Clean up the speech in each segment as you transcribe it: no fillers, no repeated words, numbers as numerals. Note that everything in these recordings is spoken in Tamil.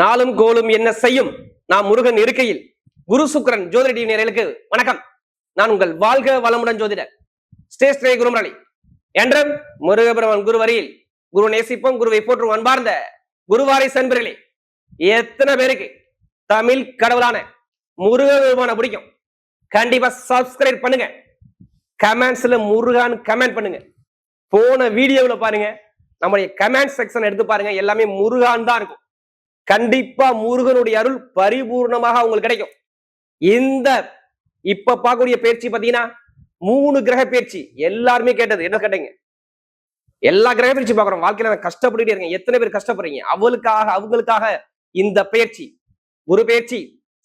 நாளும் கோலும் என்ன செய்யும் நாம் முருகன் இருக்கையில். குரு சுக்கிரன் ஜோதிட டிவி நேயர்களுக்கு வணக்கம். நான் உங்கள் வாழ்க வளமுடன் ஜோதிடர் ஸ்ரீ குருமுரளி. என்றும் முருகபெருமான் குரு வரியில் குரு நேசிப்போம், குருவை போற்றும் அன்பார்ந்த குருவாரை சென்பர்களே. எத்தனை பேருக்கு தமிழ் கடவுளான முருகபெருமான பிடிக்கும்? கண்டிப்பா சப்ஸ்கிரைப் பண்ணுங்க. கமெண்ட்ஸ்ல முருகான் கமெண்ட் பண்ணுங்க. போன வீடியோவில் பாருங்க, நம்முடைய கமெண்ட் செக்ஷன் எடுத்து பாருங்க, எல்லாமே முருகான் தான் இருக்கும். கண்டிப்பா முருகனுடைய அருள் பரிபூர்ணமாக உங்களுக்கு கிடைக்கும். இந்த இப்ப பார்க்கக்கூடிய பயிற்சி பாத்தீங்கன்னா 3 கிரக பயிற்சி. எல்லாருமே கேட்டது என்ன கேட்டீங்க? எல்லா கிரக பயிற்சி பாக்குறோம். வாழ்க்கையில நான் கஷ்டப்பட்டுட்டே இருக்கேன். எத்தனை பேர் கஷ்டப்படுறீங்க? அவங்களுக்காக இந்த பயிற்சி, குரு பயிற்சி,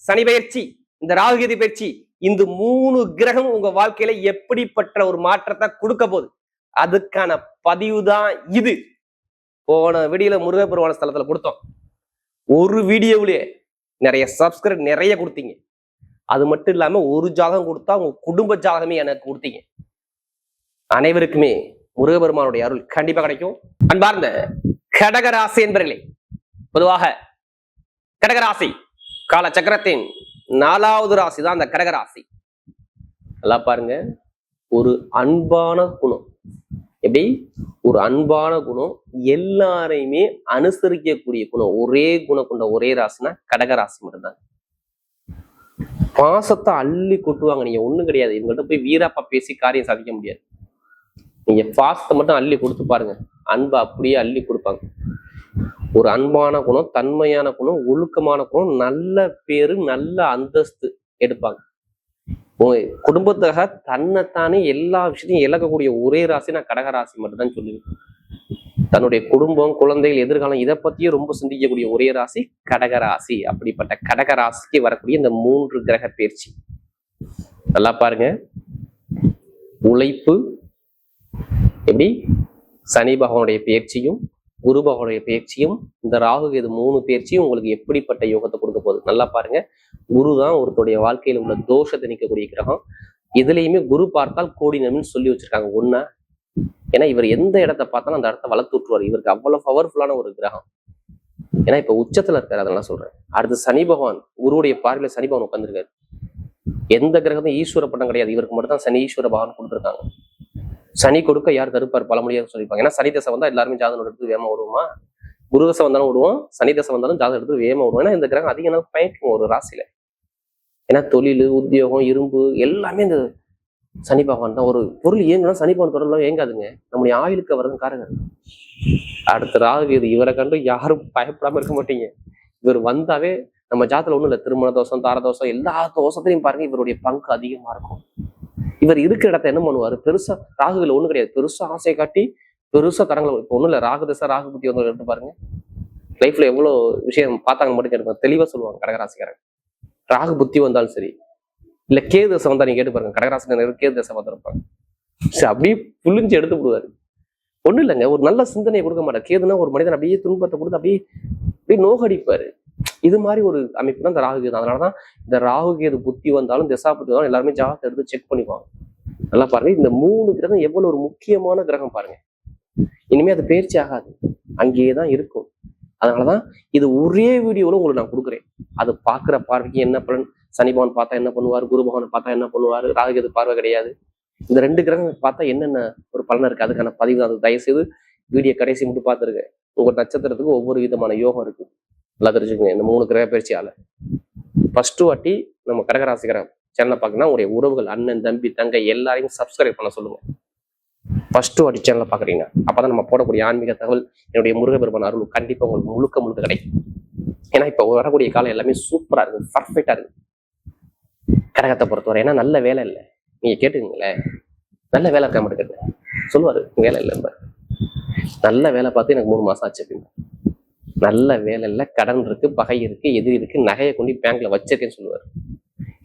சனி பயிற்சி, இந்த ராகுகேது பயிற்சி, இந்த 3 கிரகம் உங்க வாழ்க்கையில எப்படிப்பட்ட ஒரு மாற்றத்தை கொடுக்க போகுது, அதுக்கான பதிவு தான் இது. போன வீடியோல முருகப்பெருமான ஸ்தலத்துல கொடுத்தோம். ஒரு வீடியோவிலே நிறைய சப்ஸ்கிரைப் நிறைய கொடுத்தீங்க. அது மட்டும் இல்லாம ஒரு ஜாதகம் கொடுத்தா உங்க குடும்ப ஜாதகமே எனக்கு கொடுத்தீங்க. அனைவருக்குமே முருகபெருமானுடைய அருள் கண்டிப்பா கிடைக்கும். அன்பார்ந்த கடகராசி என்பர்களே, பொதுவாக கடகராசி கால சக்கரத்தின் 4வது ராசி தான் அந்த கடகராசி. நல்லா பாருங்க, ஒரு அன்பான குணம். எப்படி ஒரு அன்பான குணம், எல்லாரையுமே அனுசரிக்கக்கூடிய குணம், ஒரே குணம் கொண்ட ஒரே ராசினா கடகராசி மட்டும்தான். பாசத்தை அள்ளி கொட்டுவாங்க. நீங்க ஒண்ணும் கிடையாது, இவங்கள்ட்ட போய் வீராப்பா பேசி காரியம் சாதிக்க முடியாது. நீங்க பாசத்தை மட்டும் அள்ளி கொடுத்து பாருங்க, அன்பை அப்படியே அள்ளி கொடுப்பாங்க. ஒரு அன்பான குணம், தன்மையான குணம், ஒழுக்கமான குணம், நல்ல பேரு, நல்ல அந்தஸ்து எடுப்பாங்க. குடும்பத்துக்காக தன்னைத்தானே எல்லா விஷயத்தையும் இழக்கக்கூடிய ஒரே ராசி நான் கடகராசி மட்டும்தான் சொல்லுவேன். தன்னுடைய குடும்பம், குழந்தைகள், எதிர்காலம் இதை பத்தியும் ரொம்ப சிந்திக்கக்கூடிய ஒரே ராசி கடகராசி. அப்படிப்பட்ட கடகராசிக்கு வரக்கூடிய இந்த 3 கிரக பயிற்சி நல்லா பாருங்க. உழைப்பு எப்படி சனி பகவானுடைய பயிற்சியும் குரு பகவானுடைய பயிற்சியும் இந்த ராகுகேது 3 பயிற்சியும் உங்களுக்கு எப்படிப்பட்ட யோகத்தை கொடுக்க போகுது நல்லா பாருங்க. குரு தான் ஒருத்தருடைய வாழ்க்கையில உள்ள தோஷத்தை நீக்கக்கூடிய கிரகம். இதுலயுமே குரு பார்த்தால் கோடி நன்மைன்னு சொல்லி வச்சிருக்காங்க. ஒண்ணா ஏன்னா இவர் எந்த இடத்த பார்த்தாலும் அந்த இடத்த வளர்த்து விட்டுருவார். இவருக்கு அவ்வளவு பவர்ஃபுல்லான ஒரு கிரகம். ஏன்னா இப்ப உச்சத்துல இருக்காரு, அதெல்லாம் சொல்றேன். அடுத்து சனி பகவான், குருவுடைய பார்வையில சனி பகவான் உட்காந்துருக்காரு. எந்த கிரகமும் ஈஸ்வர பட்டம் கிடையாது, இவருக்கு மட்டும் தான் சனி ஈஸ்வர பகவான் கொடுத்துருக்காங்க. சனி கொடுக்க யார் தடுப்பார்? பழமொழியாக சொல்லியிருப்பாங்க. ஏன்னா சனி தசை வந்தா எல்லாருமே ஜாதகம் எடுத்து வேகமா விடுவோமா? குரு தசை வந்தாலும் விடுவோம், சனி தசை வந்தாலும் ஜாதகம் எடுத்து வேகமா விடுவோம். ஏன்னா இந்த கிரகம் அதிகம் பயக்கும் ஒரு ராசியில. ஏன்னா தொழில், உத்தியோகம், இரும்பு எல்லாமே இந்த சனி பகவான் தான். ஒரு பொருள் இயங்குனா சனி பகவான் தொடர்லாம் இயங்காதுங்க. நம்முடைய ஆயுளுக்கு அவர்தான் காரகர். அடுத்த ராகு இவரை கண்டு யாரும் பயப்படாம இருக்க மாட்டீங்க. இவர் வந்தாவே நம்ம ஜாதத்துல ஒண்ணும் இல்லை, திருமண தோஷம், தார தோஷம், எல்லா தோஷத்திலையும் பாருங்க இவருடைய பங்கு அதிகமா இருக்கும். இவர் இருக்கிற இடத்த என்ன பண்ணுவாரு? பெருசா ராகுல ஒண்ணு கிடையாது, பெருசா ஆசையை காட்டி பெருசா தரங்களை. இப்போ ஒண்ணும் இல்லை, ராகு தசை ராகு புத்தி வந்து எடுத்து பாருங்க. லைஃப்ல எவ்வளவு விஷயம் பார்த்தாங்க மட்டும் எடுப்பாங்க, தெளிவா சொல்லுவாங்க கடகராசிக்காரங்க. ராகு புத்தி வந்தாலும் சரி, இல்ல கேது தசை வந்தா நீங்க கேட்டு பாருங்க, கடகராசிக்காரங்க கேது தசை வந்திருப்பாங்க. அப்படியே புளிஞ்சு எடுத்து விடுவாரு. ஒண்ணும் இல்லைங்க, ஒரு நல்ல சிந்தனையை கொடுக்க மாட்டார். கேதுனா ஒரு மனிதன் அப்படியே துன்பத்தை கொடுத்து அப்படியே நோகடிப்பாரு. இது மாதிரி ஒரு அமைப்பு தான் இந்த ராகுகேது. அதனாலதான் இந்த ராகுகேது புத்தி வந்தாலும் திசா புத்தி வந்தாலும் எல்லாருமே ஜாதகத்தை எடுத்து செக் பண்ணிப்பாங்க. நல்லா பாருங்க, இந்த 3 கிரகம் எவ்வளவு ஒரு முக்கியமான கிரகம் பாருங்க. இனிமே அது பயிற்சி ஆகாது, அங்கேயே தான் இருக்கும். அதனாலதான் இது ஒரே வீடியோல உங்களுக்கு நான் கொடுக்குறேன். அது பாக்குற பார்வைக்கு என்ன பலன், சனி பகவான் பார்த்தா என்ன பண்ணுவார், குரு பகவான் பார்த்தா என்ன பண்ணுவாரு, ராகுகேது பார்வை கிடையாது. இந்த 2 கிரகம் பார்த்தா என்னென்ன ஒரு பலன் இருக்கு, அதுக்கான பதிவு. அது தயவுசெய்து வீடியோ கடைசி மட்டும் பார்த்துருங்க. ஒவ்வொரு நட்சத்திரத்துக்கும் ஒவ்வொரு விதமான யோகம் இருக்கு, நல்லா தெரிஞ்சுக்கோங்க. இந்த 3 கிரக பயிற்சியால ஃபர்ஸ்ட் வாட்டி நம்ம கடகராசிக்கிற சேனலை பார்க்கணும்னா உங்களுடைய உறவுகள், அண்ணன், தம்பி, தங்கை எல்லாரையும் சப்ஸ்கிரைப் பண்ண சொல்லுங்க. ஃபர்ஸ்ட் வாட்டி சேனலை பாக்குறீங்க, அப்பதான் நம்ம போடக்கூடிய ஆன்மீக தகவல், என்னுடைய முருகபெருமான் அருள் கண்டிப்பா உங்களுக்கு முழுக்க கிடைக்கும். ஏன்னா இப்ப வரக்கூடிய காலம் எல்லாமே சூப்பரா இருக்கு, பர்ஃபெக்டா இருக்கு கடகத்தை பொறுத்தவரை. ஏன்னா நல்ல வேலை இல்லை, நீங்க கேட்டுக்கீங்களேன், நல்ல வேலை இருக்க மாட்டேங்க சொல்லுவாரு. வேலை இல்லை, நல்ல வேலை பார்த்து எனக்கு 3 மாசம் ஆச்சு அப்படின்னு. நல்ல வேலை இல்லை, கடன் இருக்கு, பகை இருக்கு, எதிரி இருக்கு, நகையை கொண்டு பேங்க்ல வச்சிருக்கேன்னு சொல்லுவார்.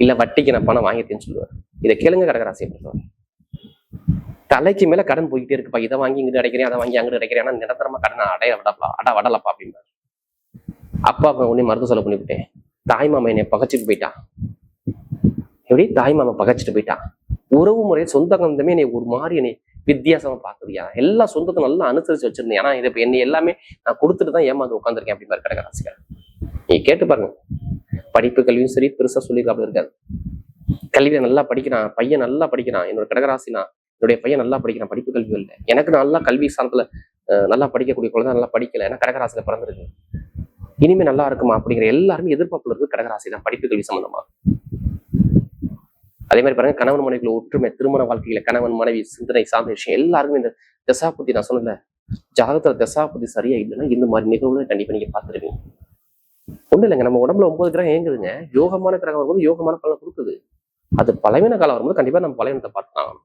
இல்ல வட்டிக்கு நான் பணம் வாங்கிட்டேன்னு சொல்லுவார். இதை கேளுங்க கடகராசியை பொறுத்தவரை. தலைக்கு மேல கடன் போய்கிட்டே இருக்குப்பா, இதை வாங்கி இங்கிட்டு அடைக்கிறேன், அதை வாங்கி அங்கிட்டு அடைக்கிறேன், ஆனா நிரந்தரமா கடன் வடலப்பா அப்படின்பாரு. அப்பா உடனே மருத்துவ செலவு பண்ணிவிட்டேன். தாய்மாமா என்னை பகைச்சிட்டு போயிட்டான். எப்படி தாய்மாமா பகைச்சிட்டு போயிட்டான்? உறவு முறை சொந்த கந்தமே என்னை ஒரு மாதிரி என்னை வித்தியாசமா பாக்குறியா? எல்லா சொந்தத்தை நல்லா அனுசரிச்சு வச்சிருந்தேன். ஆனா இதை என்னை எல்லாமே நான் கொடுத்துட்டு தான் ஏமாந்து உட்காந்துருக்கேன் அப்படின்னு கடகராசிக்காரர். நீங்க கேட்டு பாருங்க. படிப்பு கல்வியும் சரி பெருசா சொல்லியிருக்காப்புல இருக்காது. கல்வியை நல்லா படிக்கிறான், பையன் நல்லா படிக்கிறான், என்னோட கடகராசினா என்னுடைய பையன் நல்லா படிக்கிறான், படிப்பு கல்வி இல்லை, எனக்கு நல்லா கல்வி சார்ந்தல நல்லா படிக்கக்கூடிய குழந்தை நல்லா படிக்கல, ஏன்னா கடகராசியில பிறந்திருக்கு, இனிமே நல்லா இருக்குமா அப்படிங்கிற எல்லாருமே எதிர்பார்ப்புல இருக்கு கடகராசி தான் படிப்பு கல்வி சம்பந்தமா. அதே மாதிரி பாருங்க, கணவன் மனைவிக்குள்ள ஒற்றுமை, திருமண வாழ்க்கையில கணவன் மனைவி சிந்தனை சார்ந்த விஷயம் எல்லாருமே இந்த தசாபுத்தி, நான் சொன்னல ஜாதகத்துல தசாபுத்தி சரியா இல்லைன்னா இந்த மாதிரி நிகழ்வுகளை கண்டிப்பா நீங்க பார்த்துருவீங்க. ஒண்ணு இல்லைங்க, நம்ம உடம்புல 9 கிரகம் இயங்குதுங்க. யோகமான கிரகம் வரும்போது யோகமான பலன் கொடுக்குது. அது பலவீன காலம் வரும்போது கண்டிப்பா நம்ம பலவீனத்தை பார்த்துக்கலாம்.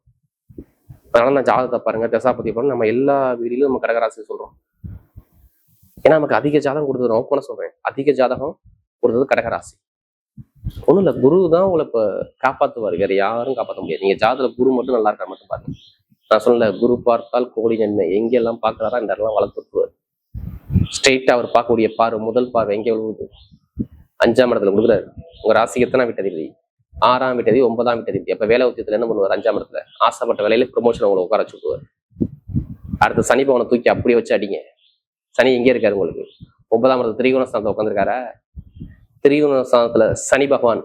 அதனால நான் ஜாதகத்தை பாருங்க, தசாபதி பாருங்க, நம்ம எல்லா வீடியிலும் நம்ம கடகராசி சொல்றோம். ஏன்னா நமக்கு அதிக ஜாதகம் கொடுத்தது, ஓப்பனா சொல்றேன், அதிக ஜாதகம் கொடுத்தது கடகராசி. ஒண்ணும் இல்ல, குரு தான் உங்களை இப்ப காப்பாத்துவாரு, வேற யாரும் காப்பாற்ற முடியாது. நீங்க ஜாதகத்துல குரு மட்டும் நல்லா இருக்கா மட்டும் பாருங்க. நான் சொல்லல, குரு பார்த்தால் கோடி நன்மை, எங்கெல்லாம் பாக்குறாரா இந்த இடம்லாம் வளர்த்துருவார். ஸ்ட்ரெயிட்டா அவர் பார்க்கக்கூடிய பார்வை, முதல் பார்வை எங்க விழுவுது? 5ஆம் இடத்துல கொடுக்குறாரு. உங்க ராசிக்கு எத்தனை வீட்டதிபதி? 6ஆம் வீட்டதிபதி, 9ஆம் வீட்டதிபதி. அப்ப வேலை உத்தியத்துல என்ன பண்ணுவார்? 5ஆம் இடத்துல ஆசைப்பட்ட வேலையில ப்ரொமோஷன் உங்களை உட்கார வச்சுக்குவார். அடுத்து சனி பவனை தூக்கி அப்படியே வச்சு அடிங்க. சனி எங்கே இருக்காரு உங்களுக்கு? 9ஆம் இடத்துல திரிகோண ஸ்தானத்துல உட்காந்துருக்காரா? திரிகோண ஸ்தானத்துல சனி பகவான்,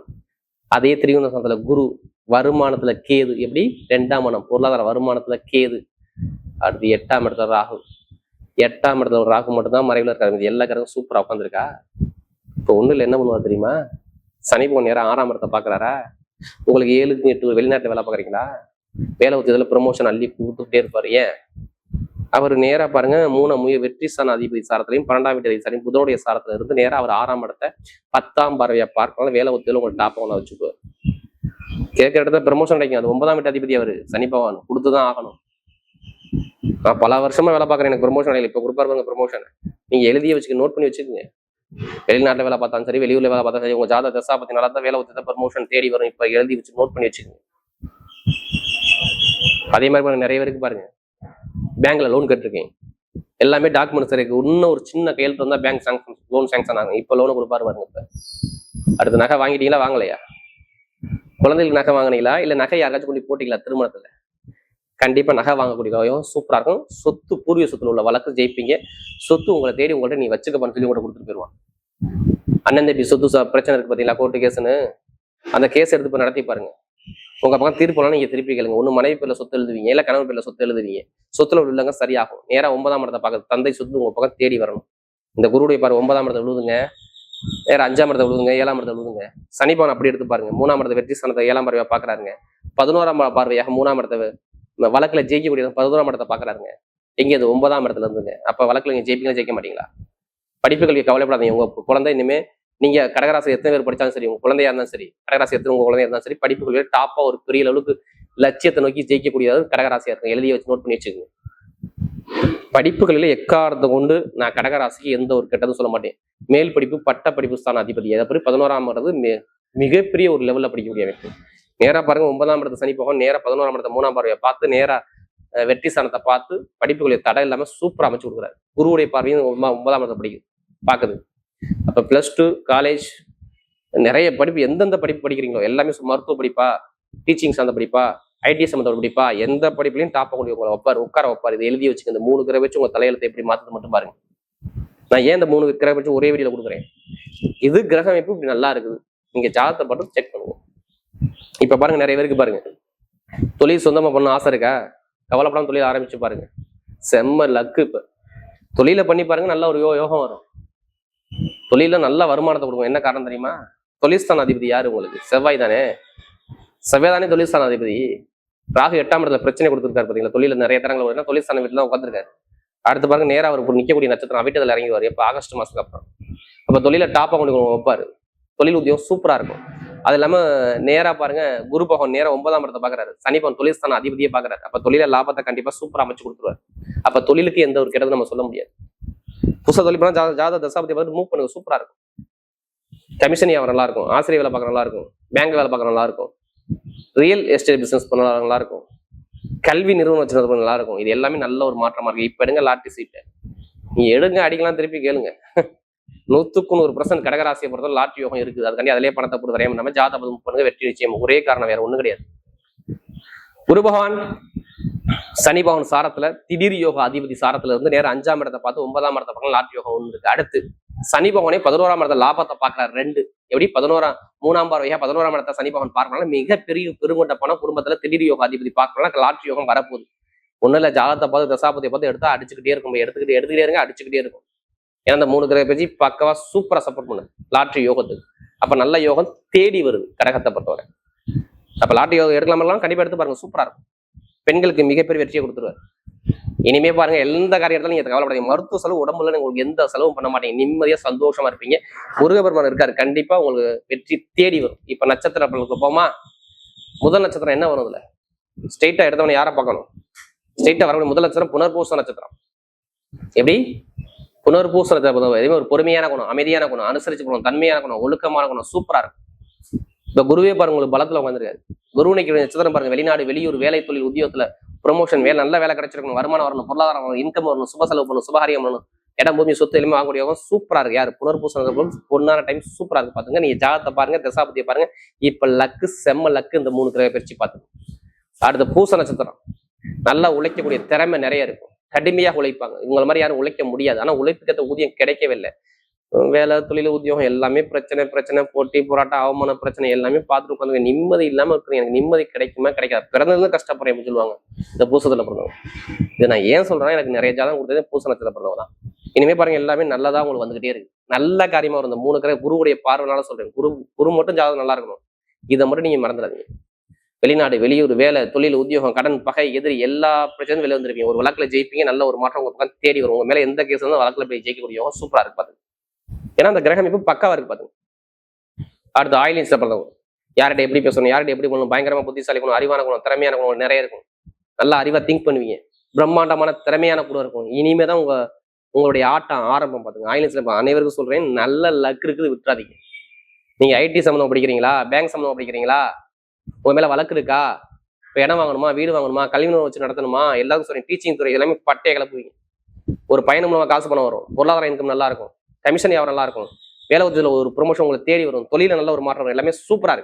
அதே திரிகோண ஸ்தானத்துல குரு, வருமானத்துல கேது. எப்படி? 2ஆம் இடம் பொருளாதார வருமானத்துல கேது. அடுத்து 8ஆம் இடத்துல ராகு. 8ஆம் இடத்துல ஒரு ராகு மட்டும்தான் மறைவுல இருக்காரு, எல்லா கிரகம் சூப்பரா உட்காந்துருக்கா. இப்போ ஒண்ணு இல்லை, என்ன பண்ணுவார் தெரியுமா? சனி பகவான் நேரம் 6ஆம் இடத்தை பாக்குறாரா? உங்களுக்கு 7க்கு 8 வெளிநாட்டுல வேலை பாக்குறீங்களா? வேலை உத்தியத்துல ப்ரொமோஷன் அள்ளி கொடுத்துட்டே இருப்பாரு. ஏன்? அவர் நேரா பாருங்க, 3 வெற்றி ஸ்தான அதிபதி சாரத்திலையும் 12ஆம் வீட்டு அதிபதி புதனுடைய சாரத்துல இருந்து நேரா அவர் 6ஆம் இடத்தை 10ஆம் பார்வையா பார்க்கணும். வேலை உத்தியில உங்களுக்கு டாப் ஒண்ணு வச்சுக்குவார். கேட்கிற இடத்துல ப்ரமோஷன் கிடைக்கும். அது 9ஆம் வீட்டு அதிபதி அவரு சனி பகவான், கொடுத்துதான் ஆகணும். நான் பல வருஷமா வேலை பார்க்குறேன், எனக்கு ப்ரமோஷன் கிடையாது. இப்ப கொடுப்பாருங்க ப்ரமோஷன். நீங்க எழுதிய வச்சுக்க, நோட் பண்ணி வச்சுக்கோங்க. வெளிநாட்டுல வேலை பார்த்தாலும் சரி, வெளியூர்ல வேலை பார்த்தாலும் சரி, உங்க ஜாதக தசா பத்தி நல்லா தான் வேலை ஒத்துதான் ப்ரமோஷன் தேடி வரும். இப்ப எழுதி வச்சு நோட் பண்ணி வச்சுக்கோங்க. அதே மாதிரி நிறைய பேருக்கு பாருங்க, பேங்க்ல லோன் கட்டிருக்கேன், எல்லாமே டாக்குமெண்ட்ஸ் இருக்கு, இன்னும் ஒரு சின்ன கையெழுத்து வந்தா பேங்க் சாங்ஷன், லோன் சாங்ஷன் ஆகும். இப்ப லோனை கொடுப்பாரு பாருங்க. இப்ப அடுத்த நகை வாங்கிட்டீங்களா வாங்கலையா? குழந்தைகளுக்கு நகை வாங்கினீங்களா? இல்ல நகை யாராச்சும் கொண்டு போட்டீங்களா திருமணத்துல? கண்டிப்பா நகை வாங்கக்கூடிய சூப்பரா இருக்கும். சொத்து, பூர்வீக சொத்துல உள்ள வழக்கு ஜெயிப்பீங்க. சொத்து உங்களை தேடி உங்கள்ட்ட நீ வச்சுக்கப்பான்னு சொல்லி கூட கொடுத்துட்டு போயிடுவான். அண்ணன் தம்பி சொத்து பிரச்சனை இருக்கு பாத்தீங்களா, கோர்ட்டு கேஸ்ன்னு, அந்த கேஸ் எடுத்து இப்ப நடத்தி பாருங்க. உங்க பக்கம் தீர்ப்புலாம் நீங்க திருப்பி கேளுங்க. ஒண்ணு மனைவி பேர்ல சொத்து எழுதுவீங்க, இல்ல கணவன் பேர்ல சொத்து எழுதுவீங்க. சொத்துல உள்ளவங்க சரியாகும். நேரா 9ஆம் இடத்தை பார்க்க தந்தை சொத்து உங்க பக்கம் தேடி வரணும். இந்த குருடைய பாரு 9ஆம் இடத்தை விழுதுங்க, நேரம் 5ஆம் இடத்தை விழுதுங்க, 7ஆம் இடத்தை விழுதுங்க. சனி பவன் அப்படி எடுத்து பாருங்க, 3ஆம் இடத்தை வெற்றி ஸ்தானத்தை 7ஆம் பார்வையா பாக்குறாருங்க. 11ஆம் பார்வையாக 3ஆம் இடத்தை வழக்குல ஜெயிக்கக்கூடிய 11ஆம் இடத்தை பாக்குறாருங்க. எங்க? அது 9ஆம் இடத்துல இருந்துங்க. அப்ப வழக்குல நீங்க ஜெயிப்பீங்களா ஜெயிக்க மாட்டீங்களா? படிப்பு கல்வி கவலைப்படாதீங்க. உங்க குழந்தை இனிமே, நீங்க கடகராசி எத்தனை பேர் படிச்சாலும் சரி, உங்க குழந்தையா இருந்தாலும் சரி, கடகராசி எத்தனை உங்க குழந்தையா இருந்தாலும் சரி, படிப்பு கல்வியில டாப்பா ஒரு பெரிய அளவுக்கு லட்சியத்தை நோக்கி ஜெயிக்கக்கூடியது கடகராசியா இருக்கும். எழுதிய வச்சு நோட் பண்ணி வச்சுக்கோங்க. படிப்புகளில எக்காரத்தை கொண்டு நான் கடகராசிக்கு எந்த ஒரு கெட்டதும் சொல்ல மாட்டேன். மேல் படிப்பு, பட்ட படிப்பு ஸ்தான அதிபதி, அதப்படி 11ஆம் இடத்து மிகப்பெரிய ஒரு லெவல்ல படிக்கக்கூடிய அமைப்பு. நேரா பாருங்க, 9ஆம் இடத்து சனி பகவான் நேரா 11ஆம் இடத்த 3ஆம் பார்வையை பார்த்து நேரா வெற்றி ஸ்தானத்தை பார்த்து படிப்புகளை தடை இல்லாம சூப்பரா அமைச்சு கொடுக்குறாரு. குருவுடைய பார்வையும் 9ஆம் இடத்தை பாக்குது. அப்ப +2 காலேஜ் நிறைய படிப்பு, எந்தெந்த படிப்பு படிக்கிறீங்களோ எல்லாமே, மருத்துவ படிப்பா, டீச்சிங் சார்ந்த படிப்பா, ஐடி சம்பந்தப்பட்ட படிப்பா, எந்த படிப்புலையும் டாப்பா கொண்டு உங்களை உட்கார வைப்பாரு. இதை எழுதி வச்சுக்க. இந்த 3 கிரகம் வச்சு உங்க தலையெழுத்தை எப்படி மாத்துறது மட்டும் பாருங்க. நான் ஏன் இந்த 3 கிரகம் வச்சு ஒரே வீடியோல கொடுக்குறேன்? இது கிரகம் அமைப்பு இப்படி நல்லா இருக்குது, நீங்க ஜாதகத்தை மட்டும் செக் பண்ணுங்க. இப்ப பாருங்க, நிறைய பேருக்கு பாருங்க தொழில் சொந்தமா பண்ண ஆசை இருக்கா? கவலைப்படாம தொழில் ஆரம்பிச்சு பாருங்க, செம்ம லக்கு. இப்ப தொழில பண்ணி பாருங்க, நல்ல ஒரு யோகம் வரும். தொழில நல்ல வருமானத்தை கொடுக்கும். என்ன காரணம் தெரியுமா? தொழில்ஸ்தான அதிபதி யாரு உங்களுக்கு? செவ்வாய் தானே. செவ்வாய் தானே தொழில்ஸ்தான அதிபதி. ராகு 8ஆம் இடத்துல பிரச்சனை கொடுத்துருக்காரு பாத்தீங்களா, தொழில நிறைய தரங்கள் தொழில்ஸ்தான வீட்டுல தான் உட்காந்துருக்காரு. அடுத்து பாருங்க, நேரம் அவர் நிக்கக்கூடிய நட்சத்திரம் அவிட்டத்துல இறங்கிடுவாரு. எப்ப? ஆகஸ்ட் மாசத்துக்கு அப்புறம். அப்ப தொழில டாப்பா கொண்டு வைப்பாரு. தொழில் உத்தியோகம் சூப்பரா இருக்கும். அது இல்லாம நேரா பாருங்க, குரு பகவான் நேரம் 9ஆம் இடத்தை பாக்குறாரு. சனி பகவான் தொழில்ஸ்தான அதிபதியே பாக்குறாரு. அப்ப தொழில லாபத்தை கண்டிப்பா சூப்பரா அமைச்சு கொடுத்துருவாரு. அப்ப தொழிலுக்கு எந்த ஒரு கெட்டதும் நம்ம சொல்ல முடியாது. புதுசா தொழில் பண்ணா ஜாதக தசாபதி பார்த்து மூவ் பண்ணுங்க, சூப்பரா இருக்கும். கமிஷன் வியாபாரம் நல்லா இருக்கும், ஆசிரியர் வேலை பார்க்க நல்லா இருக்கும், பேங்க் வேலை பார்க்க நல்லா இருக்கும், ரியல் எஸ்டேட் பிசினஸ் பண்ண நல்லா இருக்கும், கல்வி நிறுவனம் வச்சுருந்தது நல்லா இருக்கும். இது எல்லாமே நல்ல ஒரு மாற்றமா இருக்கு. இப்ப எடுங்க லாட்டரி சீட்டை, நீ எடுங்க, அடிக்கலாம், திருப்பி கேளுங்க. 100% கடகராசியை பொறுத்தவரை லாட்டரி யோகம் இருக்குது. அதுக்காண்டி அதிலே பணத்தை போட்டு வரையும் நம்ம ஜாதகம் பண்ணுங்க, வெற்றி நிச்சயம். ஒரே காரணம், வேற ஒண்ணும் கிடையாது. குரு பகவான் சனி பகவான் சாரத்துல திடீர் யோக அதிபதி சாரத்துல இருந்து நேரம் 5ஆம் இடத்தை பார்த்து 9ஆம் இடத்தை பார்க்கலாம். லாட்டரி யோகம் ஒன்று இருக்கு. அடுத்து சனி பகவானே 11ஆம் இடத்துல லாபத்தை பார்க்கிறார். 2 எப்படி 3ஆம் பார்வையா 11ஆம் இடத்த சனி பகவான் பார்க்கறனால மிகப்பெரிய பெருங்கொண்ட பணம் குடும்பத்துல திடீர் யோகம் அதிபதி பார்க்கறனால லாட்ரி யோகம் வரப்போகுது. ஒன்னும் இல்ல, ஜாதகத்தை பார்த்து தசாபதியை பார்த்து எடுத்தா அடிச்சுக்கிட்டே இருக்கும், எடுத்துக்கிட்டே இருங்க, அடிச்சுக்கிட்டே இருக்கும். ஏன்னா அந்த 3 கிரக பேச்சு பக்கவா சூப்பரா சப்போர்ட் பண்ணுது லாட்ரி யோகத்துக்கு. அப்ப நல்ல யோகம் தேடி வருது கடகத்தை பொறுத்தவரை. அப்ப லாட்ரி யோகம் எடுக்கலாமெல்லாம் கண்டிப்பா எடுத்து பாருங்க, சூப்பரா இருக்கும். பெண்களுக்கு மிகப்பெரிய வெற்றியை கொடுத்துருவாரு. இனிமே பாருங்க, எந்த காரியத்தாலும் நீங்க கவலைப்படாதீங்க. மருத்துவ செலவு உடம்புல உங்களுக்கு எந்த செலவும் பண்ண மாட்டீங்க, நிம்மதியா சந்தோஷமா இருப்பீங்க. முருகபெருமான் இருக்காரு, கண்டிப்பா உங்களுக்கு வெற்றி தேடி வரும். இப்ப நட்சத்திர பலனுக்கு போமா. முதல் நட்சத்திரம் என்ன வரும்? இதுல ஸ்ட்ரெயிட்டா எடுத்தவன யாரை பார்க்கணும்? ஸ்ட்ரெயிட்டா வரக்கூடிய முதல் நட்சத்திரம் புனர்பூச நட்சத்திரம். எப்படி புனர்பூச நட்சத்திரம்? எதுவுமே ஒரு பொறுமையான குணம், அமைதியான குணம், அனுசரிச்சு குணம், தன்மையான குணம், ஒழுக்கமான குணம், சூப்பரா இருக்கும். இப்ப குருவே பாருங்க உங்களுக்கு பலத்துல உட்காந்துருக்காரு. குருவனைக்கு நட்சத்திரம் பாருங்க, வெளிநாடு, வெளியூர், வேலை, தொழில், உத்தியோகத்துல ப்ரொமோஷன், நல்ல வேலை கிடைச்சிருக்கணும், வருமானம் வரணும், பொருளாதாரம் வரணும், இன்கம் வரணும், சுப செலவு பண்ணணும், சுபகாரியம் பண்ணணும், இடம் பூமி சொத்து எலுமே வாங்கக்கூடிய சூப்பரா இருக்கு. யாரு? புனர்பூசம். பொண்ணான டைம் சூப்பரா இருக்கு. பாத்துங்க, நீங்க ஜாதகத்தை பாருங்க, தசாபதியை பாருங்க. இப்ப லக்கு செம்ம லக்கு. இந்த 3 கிரக பயிற்சி பாத்துங்க. அடுத்த பூச நட்சத்திரம், நல்லா உழைக்கக்கூடிய திறமை நிறைய இருக்கும், கடுமையாக உழைப்பாங்க. இவங்க மாதிரி யாரும் உழைக்க முடியாது. ஆனா உழைப்புக்கேற்ற ஊதியம் கிடைக்கவே இல்லை. வேலை, தொழில், உத்தியோகம் எல்லாமே பிரச்சனை, போட்டி, போராட்டம், அவமான பிரச்சனை எல்லாமே பார்த்துட்டு உட்காந்து நிம்மதி இல்லாம இருக்கு. எனக்கு நிம்மதி கிடைக்குமா கிடைக்காது, பிறந்தது கஷ்டப்படுறேன் அப்படின்னு சொல்லுவாங்க இந்த பூசத்துல பிறந்தவங்க. இதை நான் ஏன் சொல்றேன்னா, எனக்கு நிறைய ஜாதகம் கொடுத்தது பூச நட்சத்திரத்துல பிறந்தவங்க தான். இனிமே பாருங்க, எல்லாமே நல்லதா உங்களுக்கு வந்துகிட்டே இருக்கு, நல்ல காரியமா வரும். இந்த 3 கிரக குருவுடைய பார்வைனால சொல்றேன். குரு மட்டும் ஜாதகம் நல்லா இருக்கணும், இதை மட்டும் நீங்க மறந்துடாதீங்க. வெளிநாடு, வெளியூர், வேலை, தொழில், உத்தியோகம், கடன், பகை, எதிரி எல்லா பிரச்சனையும் வெளியே வந்துருப்பீங்க. ஒரு வழக்குல ஜெயிப்பீங்க, நல்ல ஒரு மாற்றம் உங்க பக்கம் தேடி வரும். உங்க மேல எந்த கேஸ் வந்து வழக்குல போய் ஜெயிக்கக்கூடிய சூப்பரா இருக்கு பாத்துங்க. ஏன்னா அந்த கிரகம் இப்ப பக்காவா இருக்கு பாத்துங்க. அடுத்து ஆயிலின்ஸ்ல பிறந்தவங்க, யார்கிட்ட எப்படி பேசணும், யார்கிட்ட எப்படி பண்ணணும், பயங்கரமா புத்திசாலி குணம், அறிவான குணம், திறமையான குணம் நிறைய இருக்கும். நல்லா அறிவா திங்க் பண்ணுவீங்க, பிரம்மாண்டமான திறமையான குணம் இருக்கும். இனிமேதான் உங்களுடைய ஆட்டம் ஆரம்பம் பாத்துங்க. ஆயிலின்ஸ்ல அனைவருக்கும் சொல்றேன், நல்ல லக் இருக்குது, விட்டுறாதீங்க. நீங்க ஐடி சம்பந்தம் படிக்கிறீங்களா, பேங்க் சம்பந்தம் படிக்கிறீங்களா, உங்க மேல வழக்கு இருக்கா, இப்ப இடம் வாங்கணுமா, வீடு வாங்கணுமா, கல்வி நிறுவனம் வச்சு நடத்தணுமா, எல்லாருக்கும் சொல்றேன். டீச்சிங் துறை எல்லாமே பட்டையை கிளப்புவீங்க. ஒரு பயணம் மூலமா காசு பணம் வரும், பொருளாதார இன்கம் நல்லா இருக்கும், கமிஷன் வியாபாரம் நல்லா இருக்கும், வேலை உத்தியோகத்துல ஒரு ப்ரொமோஷன் உங்களுக்கு தேடி வரும், தொழில நல்ல ஒரு மாற்றம் வரும், எல்லாமே சூப்பரா இருக்கு.